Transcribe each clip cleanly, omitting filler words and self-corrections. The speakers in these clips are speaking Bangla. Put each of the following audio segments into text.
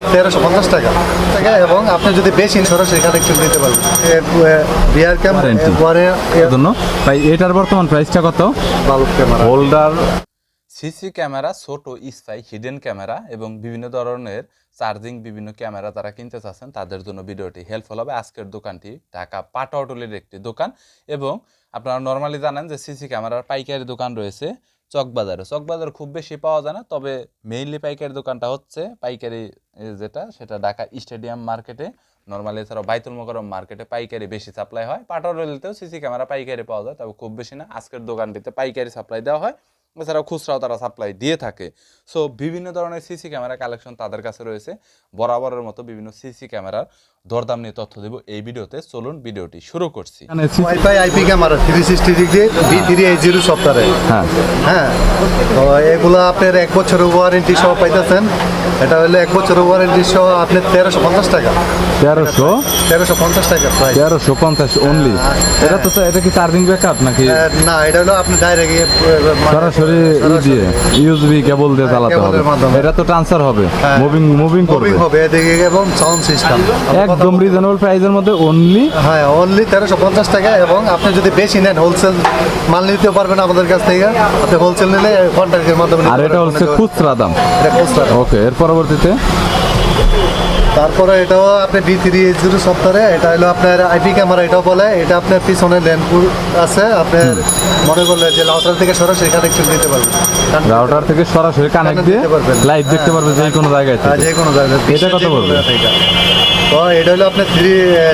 1350 টাকা এবং আপনি যদি বেশি সরাসরি কানেকশন দিতে পারবেন বিআর ক্যামেরা জন্য ভাই এটার বর্তমান প্রাইসটা কত? Bulb camera holder CC camera, ছোট স্পাই, হিডেন ক্যামেরা এবং বিভিন্ন ধরনের চার্জিং বিভিন্ন ক্যামেরা যারা কিনতে চাচ্ছেন তাদের জন্য ভিডিওটি হেল্পফুল হবে। আজকের দোকানটি ঢাকা পাটাওটুলির একটি দোকান এবং আপনারা নর্মালি জানেন যে সিসি ক্যামেরার পাইকারি দোকান রয়েছে চকবাজারে খুব বেশি পাওয়া যায় না, তবে মেইনলি পাইকারি দোকানটা হচ্ছে পাইকারি সেটা ঢাকা স্টেডিয়াম মার্কেটে, নর্মালি এছাড়াও বাইতুল মোকাররম মার্কেটে পাইকারি বেশি সাপ্লাই হয়। পাটাওটুলিতেও সিসি ক্যামেরা পাইকারি পাওয়া যায়, তবে খুব বেশি না। আজকের দোকানটিতে পাইকারি সাপ্লাই দেওয়া হয়, এছাড়াও খুচরাও তারা সাপ্লাই দিয়ে থাকে। সো বিভিন্ন ধরনের সিসি ক্যামেরা কালেকশন তাদের কাছে রয়েছে। বরাবরের মতো বিভিন্ন সিসি ক্যামেরার দরদাম নিয়ে তথ্য দেব এই ভিডিওতে। চলুন ভিডিওটি শুরু করছি। Wifi IP camera 360 degree B380 সফটওয়্যারে। হ্যাঁ তো এগুলো আপনার 1 বছরের ওয়ারেন্টি সহ পাইতেছেন। এটা হলো 1 বছরের ওয়ারেন্টি সহ আপনার 1350 টাকা। 1350 টাকা প্রাইস। 1350 অনলি। এটা কি চার্জিং ব্যাকআপ নাকি? না, এটা হলো আপনি ডাইরেক্ট সরাসরি দিয়ে ইউএসবি কেবল দিয়ে চালাতে হবে। এটা তো ট্রান্সফার হবে, মুভিং হবে এদিকে এবং সাউন্ড সিস্টেম একদম রিজনেবল প্রাইসের মধ্যে অনলি। হ্যাঁ, অনলি 1350 টাকা এবং আপনি যদি বেশি নেন হোলসেল মাল নিতে পারবেন আমাদের কাছ থেকে। আপনি হোলসেল নিলে কন্ট্রাক্টের মাধ্যমে। আর এটা হচ্ছে খুচরা দাম। এটা খুচরা। ওকে, এর পরবর্তীতে তারপরে এটাও আপনি B380 সফটওয়্যারে। এটা হলো আপনার আইপি ক্যামেরা এটাও বলে। এটা আপনার পিছনে ল্যান্ডপুর আছে, আপনার মনে করলে যে রাউটার থেকে সরাসরি কানেকশন দিতে পারবেন। রাউটার থেকে সরাসরি কানেক্ট দিয়ে লাইভ দেখতে পারবেন যে কোনো জায়গায় থেকে। যে কোনো জায়গায়। এটা কত পড়বে? তো এটা হলো আপনার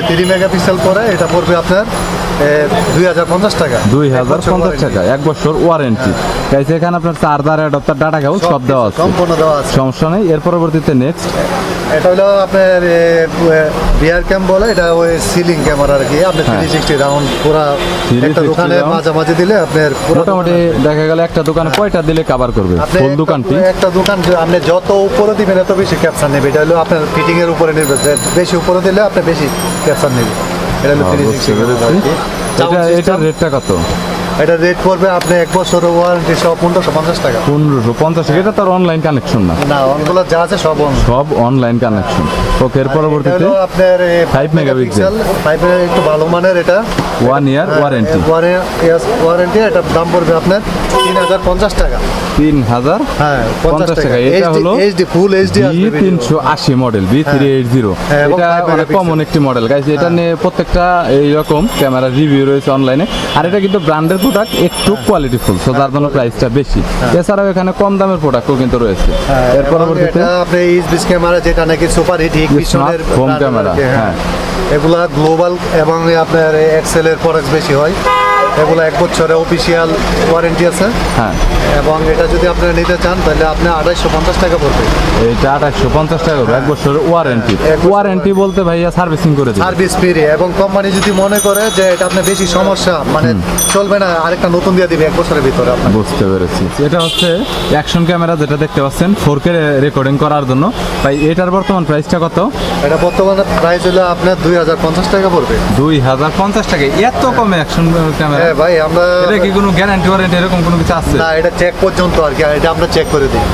3 মেগাপিক্সেল পরে এটা পড়বে আপনার 2050 টাকা। 2050 টাকা, 1 বছর ওয়ারেন্টি। গাইস এখানে আপনার চার্জার, অ্যাডাপ্টার, ডাটা কেবল সব দেওয়া আছে, সম্পূর্ণ দেওয়া আছে, সমস্যা নেই। এর পরবর্তীতে নেক্সট এটা হলো আপনার বিআর ক্যাম বলে। এটা ওই সিলিং ক্যামেরা আর কি। আপনি 360 রাউন্ড পুরো একটা দোকানে মাঝামাঝি দিলে আপনার মোটামুটি দেখা গেল একটা দোকানে কয়টা দিলে কভার করবে ফুল দোকানটি? একটা দোকান আপনি যত উপরে দিবেন এত বেশি ক্যাপচার নেবে। এটা হলো আপনার ফিটিং এর উপরে নির্ভর। বেশি উপরে দিলে আপনি বেশি ক্যাপচার নেবে। এটা হলো 360। এটার রেটটা কত? এটা রেট পড়বে আপনি 1 বছরের ওয়ারেন্টি সহ 1550 টাকা। 1550 টাকা। এটা তার অনলাইন কানেকশন না? না, অনগুলো যা আছে সব অনলাইন কানেকশন। ওকে, এর পরবর্তীতে আপনার 5 মেগাপিক্সেল 5 এর একটু ভালো মানের। এটা 1 ইয়ার ওয়ারেন্টি। ওয়ারেন্টি। এটা দাম পড়বে আপনার 3050 টাকা। 3050 টাকা। এটা হলো HD ফুল HD B380 মডেল, B380। এটা অনেক কমন একটি মডেল গাইস। এটা নিয়ে প্রত্যেকটা এইরকম ক্যামেরা রিভিউ রয়েছে অনলাইনে। আর এটা কিন্তু ব্র্যান্ডের প্রোডাক্ট, একটু কোয়ালিটিফুল, সো তার জন্য প্রাইসটা বেশি। এছাড়াও এখানে কম দামের প্রোডাক্টও কিন্তু রয়েছে। এর পরবর্তীতে আপনি এইচবিএস ক্যামেরা যেটা নাকি সুপার হিট ইগনিশনের হোম ক্যামেরা। হ্যাঁ, এগুলা গ্লোবাল এবং আপনার এক্সেল এর প্রোডাক্ট বেশি হয়। এগুলো 1 বছরের অফিসিয়াল ওয়ারেন্টি আছে। হ্যাঁ, এবং এটা যদি আপনারা নিতে চান তাহলে আপনি 2850 টাকা পড়বে। এটা 2850 টাকা করে 1 বছরের ওয়ারেন্টি। ওয়ারেন্টি বলতে ভাইয়া সার্ভিসিং করে দিবে, সার্ভিস ফ্রি। এবং কোম্পানি যদি মনে করে যে এটা আপনার বেশি সমস্যা মানে চলবে না, আরেকটা নতুন দিয়ে দিবে 1 বছরের ভিতরে। আপনি বুঝতে পেরেছি। এটা হচ্ছে অ্যাকশন ক্যামেরা যেটা দেখতে পাচ্ছেন 4K রেকর্ডিং করার জন্য। ভাই এটার বর্তমান প্রাইসটা কত? এটা বর্তমানে প্রাইস হলো আপনার 2050 টাকা পড়বে। 2050 টাকা? এত কমে অ্যাকশন ক্যামেরা? হ্যাঁ ভাই, আমরা এটা কি কোনো গ্যারান্টি ওয়ারেন্টি এরকম কোনো কিছু আছে? না, এটা চেক পর্যন্ত আর কি। এটা আমরা চেক করে দিই।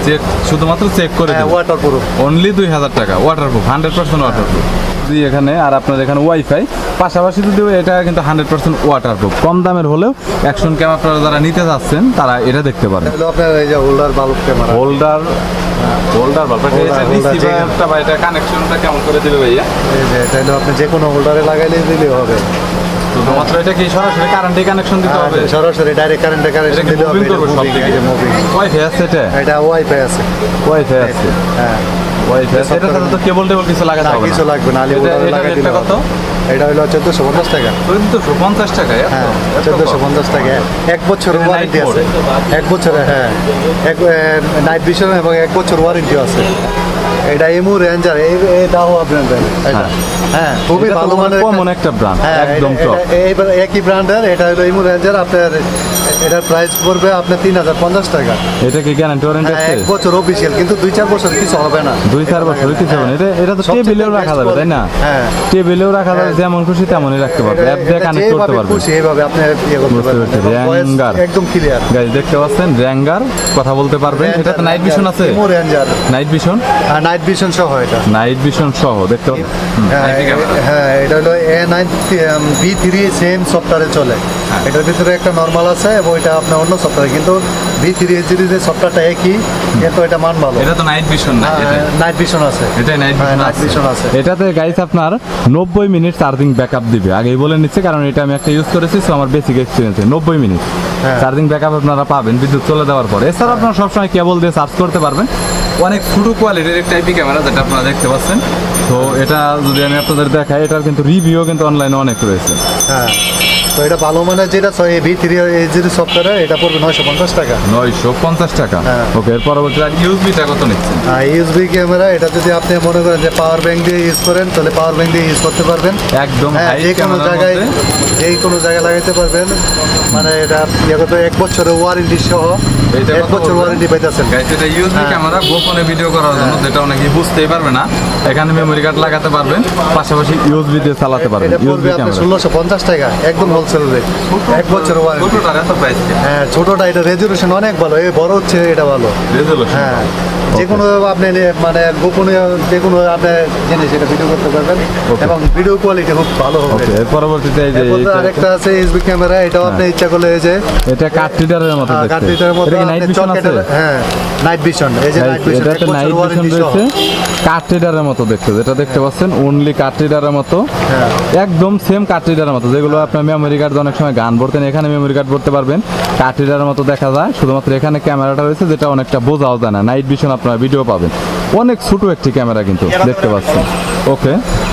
চেক শুধুমাত্র চেক করে দিই? ওয়াটারপ্রুফ। অনলি 2000 টাকা ওয়াটারপ্রুফ, 100% ওয়াটারপ্রুফ। যদি এখানে আর আপনার এখানে ওয়াইফাই পাশাপাশি যদি এটা কিন্তু 100% ওয়াটারপ্রুফ। কম দামের হলেও অ্যাকশন ক্যামেরা যারা নিতে যাচ্ছেন তারা এটা দেখতে পারেন। হলো আপনার এই যে holder bulb camera. Holder bulb. এটা রিসিভারটা বা এটা কানেকশনটা কেমন করে দিবে ভাইয়া? এই যে এটা হলো আপনি যে কোনো হোল্ডারে লাগাইলে দিলেই হবে। শুধুমাত্র এটা কি সরাসরি কারেন্টে কানেকশন দিতে হবে? সরাসরি ডাইরেক্ট কারেন্টে কানেকশন দিতে হবে। মুভিং করবে সব দিকে? মুভিং। ওয়াইফাই আছে এটা? এটা ওয়াইফাই আছে। ওয়াইফাই আছে। হ্যাঁ, ওয়াইফাই আছে। এটা তো কেবল কিছু লাগাতে হবে না? কিছু লাগবে না। এটা রেটটা কত? এটা হলো 1450 টাকা। 1450 টাকা? হ্যাঁ, 1450 টাকা। 1 বছরের ওয়ারেন্টি আছে। 1 বছরের। হ্যাঁ, নাইট ভিশন এবং 1 বছর ওয়ারেন্টি আছে। এটা এমু রেঞ্জার। এই দাও আপনার এটা। হ্যাঁ, খুবই ভালো মানের কমন একটা ব্র্যান্ড, একদম টপ। এইবার একই ব্র্যান্ডের। এটা হলো এমু রেঞ্জার। আপনার এটার প্রাইস পড়বে আপনার 3050 টাকা। এটা কি গ্যারান্টি ওয়ারেন্টি আছে? 1 বছর অফিসিয়াল, কিন্তু 2-4 বছর কিছু হবে না। 2-4 বছর কিছু হবে না। এটা তো টেবিলেও রাখা যাবে, তাই না? হ্যাঁ, টেবিলেও রাখা যাবে, যেমন খুশি তেমনই রাখতে পারবে। অ্যাপ দিয়ে কানেক্ট করতে পারবে। খুশি এইভাবে আপনি ইয়ে করতে পারবেন। র্যাঙ্গার একদম ক্লিয়ার। গাইস দেখতে পাচ্ছেন র্যাঙ্গার, কথা বলতে পারবেন। এটাতে নাইট ভিশন আছে? Emu ranger. Night vision? Night night vision সহ এটা। নাইট ভিশন সহ দেখতে পাচ্ছেন। হ্যাঁ এটা হলো A9 B3 সেম সফটওয়্যারে চলে। এটার ভিতরে একটা নর্মাল আছে এবং এটা আপনার অন্য সফটওয়্যার, কিন্তু B3 সিরিজের সফটওয়্যারটা একই, কিন্তু এটা মান ভালো। এটা তো নাইট ভিশন না, নাইট ভিশন আছে। এটাই নাইট নাইট ভিশন আছে। এটাতে গাইস আপনার 90 মিনিট চার্জিং ব্যাকআপ দিবে, আগেই বলে নিচ্ছে কারণ এটা আমি একটা ইউজ করেছি, সো আমার বেসিক এক্সপিরিয়েন্সে 90 মিনিট চার্জিং ব্যাকআপ আপনারা পাবেন বিদ্যুৎ চলে দেওয়ার পরে। এছাড়া আপনারা সবসময় কেবল দিয়ে চার্জ করতে পারবেন। অনেক ছোটো কোয়ালিটির একটা আইপি ক্যামেরা যেটা আপনারা দেখতে পাচ্ছেন। তো এটা যদি আমি আপনাদের দেখাই, এটার কিন্তু রিভিউ কিন্তু অনলাইনে অনেক রয়েছে। হ্যাঁ, তো এটা ভালো মানের যেটা B3 সফটওয়্যার, এটা পড়বে 950 টাকা। 950 টাকা। হ্যাঁ। ওকে, এর পরবর্তী ইউএসবিটা কত নিচ্ছেন? ইউএসবি ক্যামেরা, এটা যদি আপনি মনে করেন যে পাওয়ার ব্যাংক দিয়ে ইউজ করেন, তাহলে পাওয়ার ব্যাংক দিয়ে ইউজ করতে পারবেন। একদম হ্যাঁ, হাই যে কোনো জায়গায় লাগাইতে পারবেন। মানে এটা 1 বছরের ওয়ারেন্টি সহ, এইটা 1 বছর ওয়ারেন্টি পাইতেছেন। গাইস এটা ইউএসবি ক্যামেরা গোপনে ভিডিও করার জন্য, যেটা অনেকেই বুঝতেই পারবে না। এখানে মেমরি কার্ড লাগাতে পারবেন, পাশাপাশি ইউএসবি দিয়ে চালাতে পারবেন। এটা পড়বে ইউএসবি আপনার ক্যামেরা 1650 টাকা, একদম হোলসেল রেট, 1 বছর ওয়ারেন্টি। ছোটটার এত প্রাইস হ্যাঁ, ছোটটা এটা রেজুলেশন অনেক ভালো, এই বড় হচ্ছে এটা ভালো। রেজুলেশন। হ্যাঁ, যে কোনো আপনি মানে গোপনীয় যে কোনো আপনি জিনিস এটা ভিডিও করতে পারবেন এবং ভিডিও কোয়ালিটি খুব ভালো হবে। ওকে, এর পরবর্তীতে এই যে এরপর এইটা- আরেকটা আছে এসবি ক্যামেরা, এটাও আপনি ইচ্ছা করলে এই যে এটা কাট রিডারের মতো দেখতে। কার্টিটার মতো এটা কি নাইট আপনি ভিশন আছে? হ্যাঁ, নাইট ভিশন, এই যে নাইট ভিশন, এটাতে নাইট ভিশন রয়েছে, কাট রিডারের মতো দেখতে, যেটা দেখতে পাচ্ছেন অনলি কাট রিডারের মতো, হ্যাঁ। একদম সেম কাট রিডারের মতো, যেগুলো আপনার মেমোরি কার্ড অনেক সময় গান ভরতেন, এখানে মেমোরি কার্ড ভরতে পারবেন। কাট রিডারের মতো দেখা যায়, শুধুমাত্র এখানে ক্যামেরাটা রয়েছে যেটা অনেকটা বোঝাও যায় না। নাইট ভিশন আপনারা ভিডিও পাবেন। অনেক ছোট একটি ক্যামেরা কিন্তু দেখতে পাচ্ছেন। ওকে,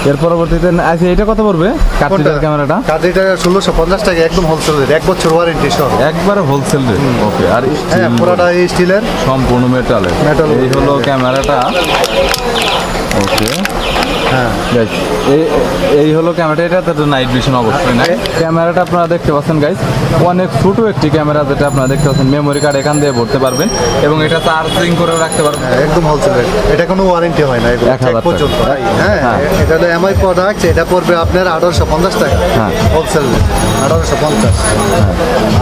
এর পরবর্তীতে আচ্ছা, এটা কত পড়বে কাট রিডার ক্যামেরাটা? কার্টিটা 1650 টাকা, একদম হোলসেল রেট, 1 বছর ওয়ারেন্টি সহ। একবারে হোলসেল রেট। ওকে, আর হ্যাঁ, steel পুরোটা স্টিলের। সম্পূর্ণ মেটালের। Metal। এই হলো ক্যামেরাটা। ওকে, হ্যাঁ, Guys, এই হলো ক্যামেরাটা। এটা তো নাইট ভিশন অবশ্যই না। ক্যামেরাটা আপনারা দেখতে পাচ্ছেন গাইস, অনেক ছোট একটি ক্যামেরা, যেটা আপনারা দেখতে পাচ্ছেন মেমোরি কার্ড এখান দিয়ে ভরতে পারবেন এবং এটা চার্জিং করেও রাখতে পারবেন। একদম হোলসেল রেট, এটা কোনো ওয়ারেন্টি হয় না, এগুলো 1000 এক পর্যন্ত। হ্যাঁ, হ্যাঁ। এটা হলো এমআই প্রোডাক্ট, এটা পড়বে আপনার 1850 টাকা, হ্যাঁ। Wholesale rate 1850।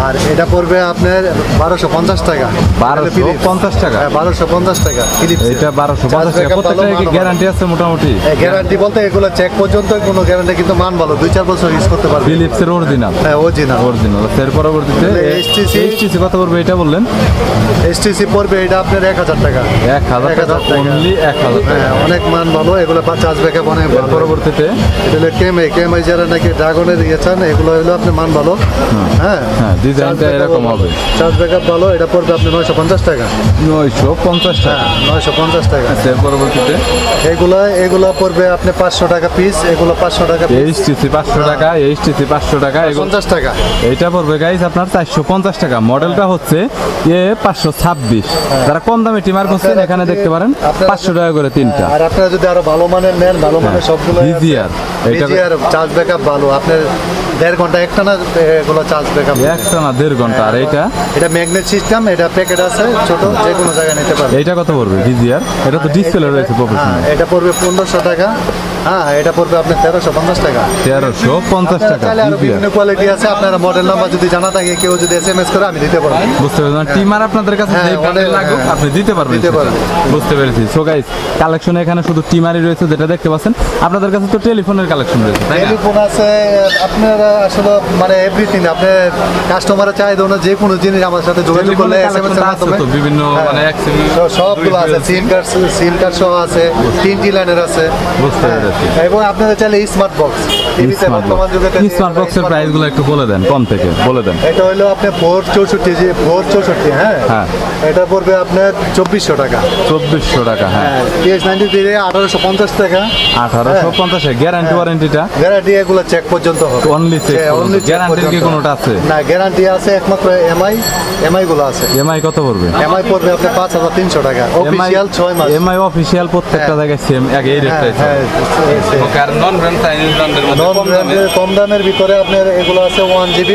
আর এটা পড়বে আপনার 1250 টাকা, 1250 টাকা। হ্যাঁ, 1250 টাকা ফিলিপস। এটা 1250 টাকা। প্রত্যেকটা গ্যারান্টি আছে মোটামুটি? গ্যারান্টি বলতে এগুলো চেক পর্যন্ত কোনো গ্যারান্টি, কিন্তু মান ভালো, 2-4 বছর ইউজ করতে পারবে। ফিলিপসের অরিজিনাল। হ্যাঁ, অরিজিনাল। এর পরবর্তীতে HTC HTC কত পড়বে এটা বললেন? এসটিসি পড়বে এটা আপনার 1000 টাকা। 1000 টাকা, 1000 টাকা। অনলি 1000 টাকা। হ্যাঁ, অনেক মান ভালো, এগুলো চার্জ ব্যাকআপ অনেক এর ভালো। পরবর্তীতে এটা হলো কেএমআই যারা নাকি ড্রাগনের চান, এগুলো হলো আপনার মান ভালো। হ্যাঁ, হ্যাঁ, ডিজাইনটা এরকম হবে। চার্জ ব্যাকআপ ভালো, এটা পড়বে আপনি 950 টাকা। 950 টাকা। হ্যাঁ, 950 টাকা। এর পরবর্তীতে এগুলো পড়বে আপনি 500 টাকা পিস, এগুলো 500 টাকা পিস। HTC 500 টাকা, HTC 500 টাকা, এগুলো 50 টাকা। এইটা পড়বে গাইস আপনার 450 টাকা। মডেলটা হচ্ছে A526। যারা কম দামে টিমার করছেন এখানে দেখতে পারেন, 500 টাকা করে তিনটা। আর আপনারা যদি আরো ভালো মানের নেন, ভালো মানের সবগুলো VGR, এটা VGR চার্জ ব্যাকআপ ভালো, আপনার 1.5 ঘন্টা একটানা এগুলো চার্জ ব্যাকআপ। একটা না 1.5 ঘন্টা। আর এইটা এটা ম্যাগনেট সিস্টেম, এটা প্যাকেট আছে ছোট, যে কোনো জায়গায় নিতে পারবে। এইটা কত পড়বে VGR? এটা তো ডিসপ্লে রয়েছে হ্যাঁ, প্রফেশনাল। এটা পড়বে 1500 টাকা। হ্যাঁ, এটা পড়বে আপনার 1350 টাকা। 1350 টাকা চাইলে আরো VGR। বিভিন্ন কোয়ালিটি আছে, আপনারা মডেল নাম্বার যদি জানা থাকে, কেউ যদি SMS করে আমি দিতে পারবো। বুঝতে পেরেছেন? টিমার আপনাদের কাছে হ্যাঁ, যে ব্র্যান্ডের অনেক- লাগুক হ্যাঁ। আপনি দিতে পারবেন দিতে সেটা। পারবেন। বুঝতে পেরেছি। সো গাইস, কালেকশনে এখানে শুধু টিমারই রয়েছে যেটা দেখতে পাচ্ছেন। আপনাদের কাছে তো টেলিফোনের কালেকশন রয়েছে, তাই না? টেলিফোন আছে, আপনারা আসলে মানে এভরিথিং, আপনার কাস্টমারের চাহিদা অনুযায়ী যে কোনো জিনিস আমার সাথে যোগাযোগ করলে টেলিফোনের SMS এর কালেকশন আছে মাধ্যমে তো বিভিন্ন, হ্যাঁ, মানে XM সবগুলো আছে, সিম কার্ড সহ আছে, 3টি লাইনের আছে। বুঝতে হ্যাঁ, পেরেছি। এবং আপনারা চাইলে স্মার্ট বক্স, টিভিতে বর্তমান যুগে স্মার্ট বক্সের প্রাইসগুলো একটু বলে দেন, কম থেকে বলে দেন। এটা হলো আপনার 464, হ্যাঁ, হ্যাঁ। এটা পড়বে আপনার 2400 টাকা। 2400 টাকা। হ্যাঁ, PS93 1850 টাকা। 1850। গ্যারান্টি ওয়ারেন্টিটা গ্যারান্টি এগুলো চেক পর্যন্ত হবে। Only check. only check গ্যারান্টির কি পর্যন্ত। কোনোটা আছে? না, গ্যারান্টি আছে একমাত্র এমআই গুলো আছে। এমআই কত পড়বে? এমআই পড়বে আপনার 5300 টাকা, অফিশিয়াল 6 মাস। এমআই অফিশিয়াল প্রত্যেকটা হ্যাঁ। জায়গায় সেম, এক এই রেটটাই। হ্যাঁ, ওকে, আর নন ব্র্যান্ড চাইনিজ ব্র্যান্ডের মধ্যে নন ব্র্যান্ডের কম দামের ভিতরে আপনার এগুলো আছে 1 GB,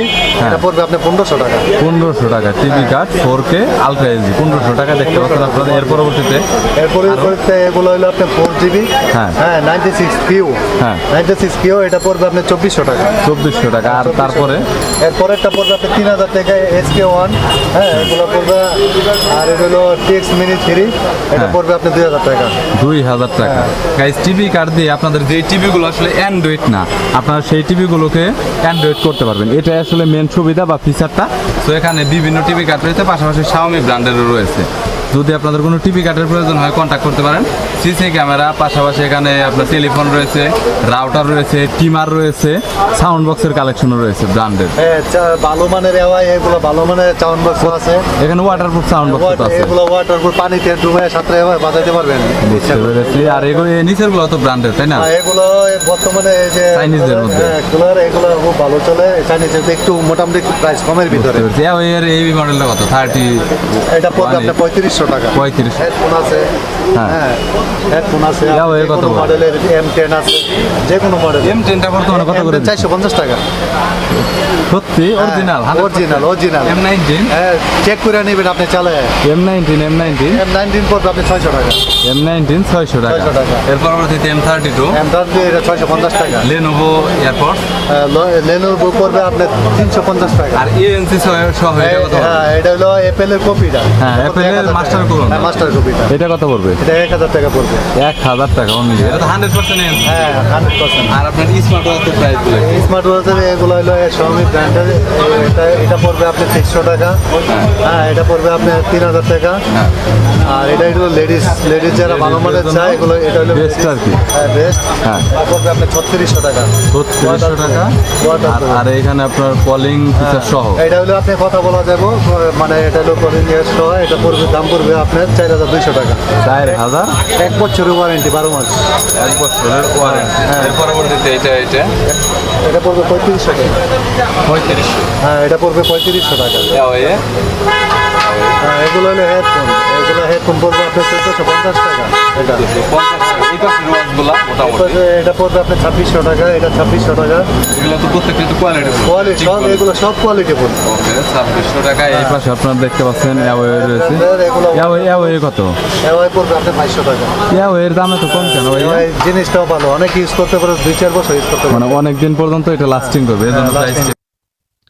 এটা পড়বে আপনার 1500 টাকা। 1500 টাকা TV card 4K ultra HD 1500 টাকা দেখতে পাচ্ছেন আপনারা। এর পরবর্তীতে এরপরে এগুলো হলো আপনার 4 GB, হ্যাঁ। 96Q, হ্যাঁ। 96Q এটা পড়বে আপনার 2400 টাকা। 2400 টাকা। আর তারপরে এরপরেরটা পড়বে আপনার 3000 টাকা SK1, হ্যাঁ এগুলো পড়বে। আর এটা হলো TX Mini 3, এটা পড়বে আপনার 2000 টাকা। 2000 টাকা। গাইস টিভি কার্ড দিয়ে আপনাদের যে টিভিগুলো আসলে অ্যান্ড্রয়েড না, আপনারা সেই টিভিগুলোকে অ্যান্ড্রয়েড করতে পারবেন। এটা আসলে মেন সুবিধা বা ফিচারটা। তো এখানে বিভিন্ন টিভি কার্ড রয়েছে, পাশাপাশি Xiaomi ব্র্যান্ডেরও রয়েছে। যদি আপনাদের কোনো টিভি কার্ডের প্রয়োজন হয় কন্ট্যাক্ট করতে পারেন। সিসি ক্যামেরা, পাশাপাশি এখানে আপনার টেলিফোন রয়েছে, রাউটার রয়েছে, টিমার রয়েছে, সাউন্ড বক্সের কালেকশনও রয়েছে ব্র্যান্ডের। হ্যাঁ, ভালো মানের এগুলো ভালো মানের সাউন্ড বক্স আছে। এখানে ওয়াটারপ্রুফ সাউন্ড বক্স আছে। এগুলো ওয়াটারপ্রুফ, পানিতে ডুবে সাঁতরে বাজাইতে পারবেন। বুঝতে পেরেছি। আর এগুলো নিচের গুলো তো ব্র্যান্ডের, তাই না? এগুলো বর্তমানে এই যে চাইনিজের মধ্যে। এগুলো খুব ভালো চলে। চাইনিজের একটু মোটামুটি একটু প্রাইস কমের ভিতরে। এর এই মডেলটা কত? 30? এটা পড়বে আপনার 3500 টাকা। 35। হেডফোন আছে, হ্যাঁ। হ্যাঁ হেডফোন আছে। এর কত কত মডেলের M10 আছে, যে কোনো মডেল। M10টা বর্তমানে কত করে? 450 টাকা। সত্যি অরিজিনাল? অরিজিনাল। M19? হ্যাঁ, চেক করে নেবেন আপনি চালে। M19 M19 পড়বে আপনি 600 টাকা। M19 600 টাকা। 600 টাকা। এর পরবর্তীতে M32 M32 এটা 650 টাকা। Lenovo AirPods. Lenovo পড়বে আপনার 350 টাকা। আর ANC সহ এটা কত? হ্যাঁ, এটা হলো অ্যাপেলের কপিটা। হ্যাঁ, অ্যাপেলের মাস্টার কোন? হ্যাঁ, মাস্টার কপিটা। এটা কত পড়বে? এটা 1000 টাকা পড়বে। 1000 টাকা অনলি। এটা তো 100% ANC। হ্যাঁ, 100%। আর আপনার স্মার্ট ওয়াচের প্রাইস বলে? স্মার্ট ওয়াচের এগুলো হলো Xiaomi ব্র্যান্ডের। এটা পড়বে আপনার 600 টাকা। হ্যাঁ, এটা পড়বে আপনার 3000 টাকা। আর এটা হলো লেডিস যারা ভালো মানের চায় এগুলো, এটা হলো বেস্ট আর কি। হ্যাঁ, বেস্ট। হ্যাঁ। এটা পড়বে আপনার 3600 টাকা। 3600 টাকা। আর এখানে আপনার কলিং ফিচার সহ এটা হলো আপনি কথা বলা যাবো, মানে এটা হলো কলিং সহ। এটা পড়বে, দাম পড়বে আপনার 4200 টাকা। 4000। 1 বছরের ওয়ারেন্টি, 12 মাস। 1 বছরের ওয়ারেন্টি। এর পরবর্তীতে এটা এটা পড়বে 3500 টাকা। 3500। হ্যাঁ, এটা পড়বে 3500 টাকা। হ্যাঁ, এগুলো হলো হেডফোন পড়বে আপনার 1450 টাকা। এটা এটা পড়বে আপনার 2600 টাকা। এটা 2600 টাকা। এগুলো তো প্রত্যেকটা তো কোয়ালিটি কোয়ালিটি সব, এগুলো সব কোয়ালিটি পড়বে। 2600 টাকা। এই পাশে আপনারা দেখতে পাচ্ছেন Huawei রয়েছে। এগুলো Huawei কত? এওয়াই পড়বে আপনার 500 টাকা। Huawei এর দাম এত কম কেন ভাই? এওয়াই জিনিসটাও ভালো, অনেক ইউজ করতে পারো, 2-4 বছর ইউজ করতে পারো। মানে অনেক দিন পর্যন্ত এটা লাস্টিং করবে, এজন্য হ্যাঁ, প্রাইস।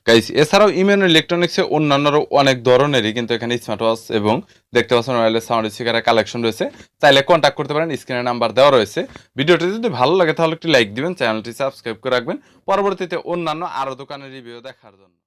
গাইস, এছাড়াও ইমেন ইলেকট্রনিক্সে অন্যান্যরও অনেক ধরনেরই কিন্তু এখানে স্মার্ট ওয়াচ এবং দেখতে পাচ্ছেন ওয়্যারলেস সাউন্ড স্পিকারের কালেকশন রয়েছে। চাইলে কন্ট্যাক্ট করতে পারেন, স্ক্রিনে নাম্বার দেওয়া রয়েছে। ভিডিওটি যদি ভালো লাগে তাহলে একটি লাইক দিবেন, চ্যানেলটি সাবস্ক্রাইব করে রাখবেন পরবর্তীতে অন্যান্য আরও দোকানের রিভিউ দেখার জন্য।